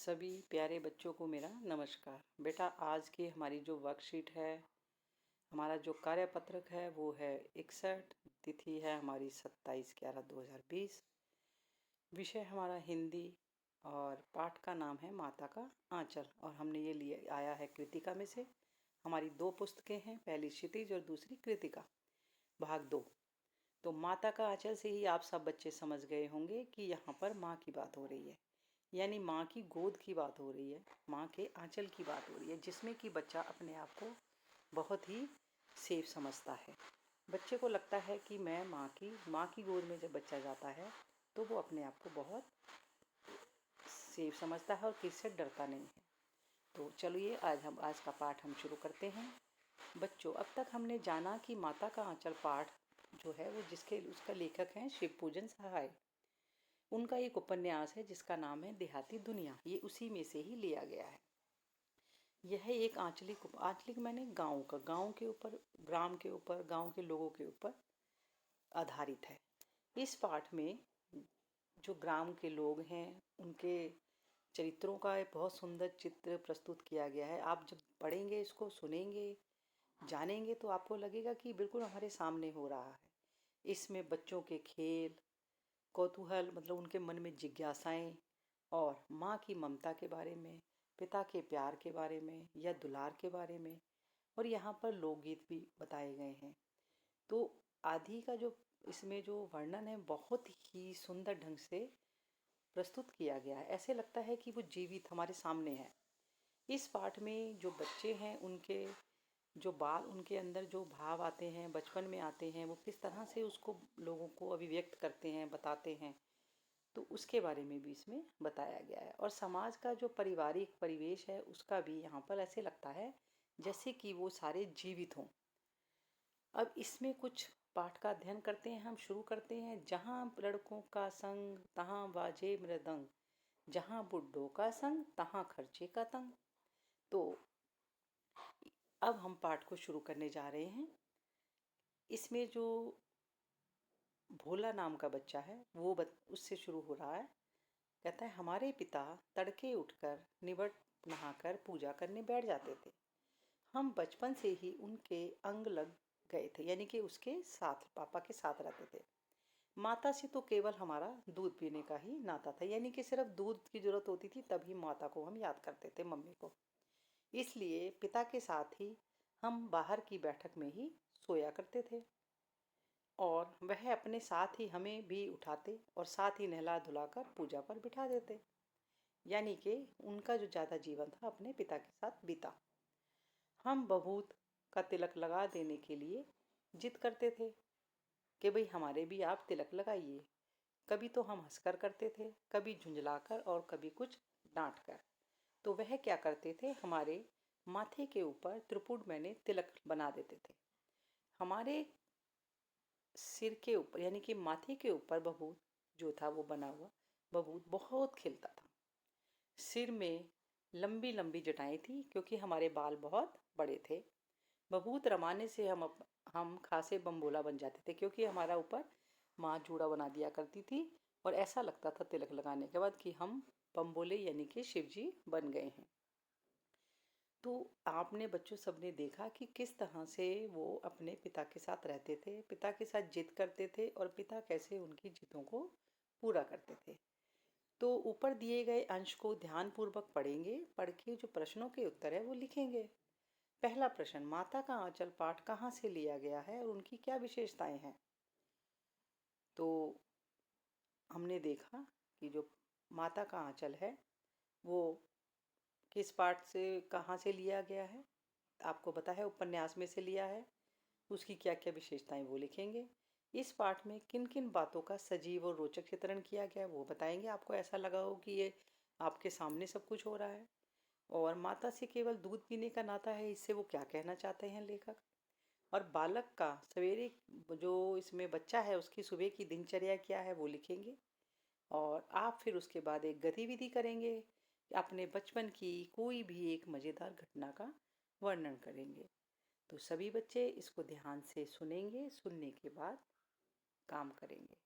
सभी प्यारे बच्चों को मेरा नमस्कार। बेटा, आज की हमारी जो वर्कशीट है, हमारा जो कार्यपत्रक है वो है 61। तिथि है हमारी 27/11/2020। विषय हमारा हिंदी और पाठ का नाम है माता का आंचल। और हमने ये लिए आया है कृतिका में से। हमारी दो पुस्तकें हैं, पहली क्षितिज और दूसरी कृतिका, भाग 2। तो माता का आंचल से ही आप सब बच्चे समझ गए होंगे कि यहाँ पर माँ की बात हो रही है, यानी माँ की गोद की बात हो रही है, माँ के आंचल की बात हो रही है, जिसमें कि बच्चा अपने आप को बहुत ही सेफ समझता है। बच्चे को लगता है कि मैं माँ की गोद में जब बच्चा जाता है तो वो अपने आप को बहुत सेफ समझता है और किसी से डरता नहीं है। तो चलिए आज का पाठ हम शुरू करते हैं। बच्चों, अब तक हमने जाना कि माता का आंचल पाठ जो है वो उसका लेखक हैं शिवपूजन सहाय। उनका एक उपन्यास है जिसका नाम है देहाती दुनिया, ये उसी में से ही लिया गया है। यह एक आंचलिक मैंने गांव के ऊपर, ग्राम के ऊपर, गांव के लोगों के ऊपर आधारित है। इस पाठ में जो ग्राम के लोग हैं उनके चरित्रों का एक बहुत सुंदर चित्र प्रस्तुत किया गया है। आप जब पढ़ेंगे, इसको सुनेंगे, जानेंगे तो आपको लगेगा कि बिल्कुल हमारे सामने हो रहा है। इसमें बच्चों के खेल, कौतूहल, मतलब उनके मन में जिज्ञासाएं, और माँ की ममता के बारे में, पिता के प्यार के बारे में या दुलार के बारे में, और यहाँ पर लोकगीत भी बताए गए हैं। तो आदि का जो इसमें जो वर्णन है बहुत ही सुंदर ढंग से प्रस्तुत किया गया है। ऐसे लगता है कि वो जीवित हमारे सामने है। इस पाठ में जो बच्चे हैं उनके उनके अंदर जो भाव आते हैं, बचपन में आते हैं, वो किस तरह से उसको लोगों को अभिव्यक्त करते हैं, बताते हैं, तो उसके बारे में भी इसमें बताया गया है। और समाज का जो पारिवारिक परिवेश है उसका भी यहाँ पर ऐसे लगता है जैसे कि वो सारे जीवित हों। अब इसमें कुछ पाठ का अध्ययन करते हैं। हम शुरू करते हैं। जहाँ लड़कों का संग तहाँ बाजे मृदंग, जहाँ बुड्ढों का संग तहाँ खर्चे का तंग। तो अब हम पाठ को शुरू करने जा रहे हैं। इसमें जो भोला नाम का बच्चा है वो उससे शुरू हो रहा है। कहता है, हमारे पिता तड़के उठकर निवट नहाकर पूजा करने बैठ जाते थे। हम बचपन से ही उनके अंग लग गए थे, यानी कि उसके साथ, पापा के साथ रहते थे। माता से तो केवल हमारा दूध पीने का ही नाता था, यानी कि सिर्फ दूध की जरूरत होती थी तभी माता को हम याद करते थे, मम्मी को। इसलिए पिता के साथ ही हम बाहर की बैठक में ही सोया करते थे, और वह अपने साथ ही हमें भी उठाते और साथ ही नहला धुलाकर पूजा पर बिठा देते। यानी कि उनका जो ज़्यादा जीवन था अपने पिता के साथ बीता। हम बहूत का तिलक लगा देने के लिए जिद करते थे कि भाई हमारे भी आप तिलक लगाइए। कभी तो हम हंसकर करते थे, कभी झुंझलाकर और कभी कुछ डांट कर। तो वह क्या करते थे, हमारे माथे के ऊपर त्रिपुट मैंने तिलक बना देते थे। हमारे सिर के ऊपर, यानी कि माथे के ऊपर बबूत जो था वो बना हुआ बबूत बहुत खिलता था। सिर में लंबी लंबी जटाएं थी क्योंकि हमारे बाल बहुत बड़े थे। बबूत रमाने से हम खासे बम्बोला बन जाते थे, क्योंकि हमारा ऊपर माँ जूड़ा बना दिया करती थी और ऐसा लगता था तिलक लगाने के बाद कि हम बम्बोले यानी कि शिव जी बन गए हैं। तो आपने बच्चों सबने देखा कि किस तरह से वो अपने पिता के साथ रहते थे, पिता के साथ जिद करते थे और पिता कैसे उनकी जिदों को पूरा करते थे। तो ऊपर दिए गए अंश को ध्यानपूर्वक पढ़ेंगे, पढ़ के जो प्रश्नों के उत्तर है वो लिखेंगे। पहला प्रश्न, माता का आंचल पाठ कहाँ से लिया गया है और उनकी क्या विशेषताएं हैं। तो हमने देखा कि जो माता का आंचल है वो किस पाठ से, कहाँ से लिया गया है। आपको पता है उपन्यास में से लिया है। उसकी क्या क्या विशेषताएं वो लिखेंगे। इस पाठ में किन किन बातों का सजीव और रोचक चित्रण किया गया वो बताएंगे। आपको ऐसा लगा हो कि ये आपके सामने सब कुछ हो रहा है। और माता से केवल दूध पीने का नाता है, इससे वो क्या कहना चाहते हैं लेखक। और बालक का सवेरे, जो इसमें बच्चा है उसकी सुबह की दिनचर्या क्या है वो लिखेंगे। और आप फिर उसके बाद एक गतिविधि करेंगे, अपने बचपन की कोई भी एक मज़ेदार घटना का वर्णन करेंगे। तो सभी बच्चे इसको ध्यान से सुनेंगे, सुनने के बाद काम करेंगे।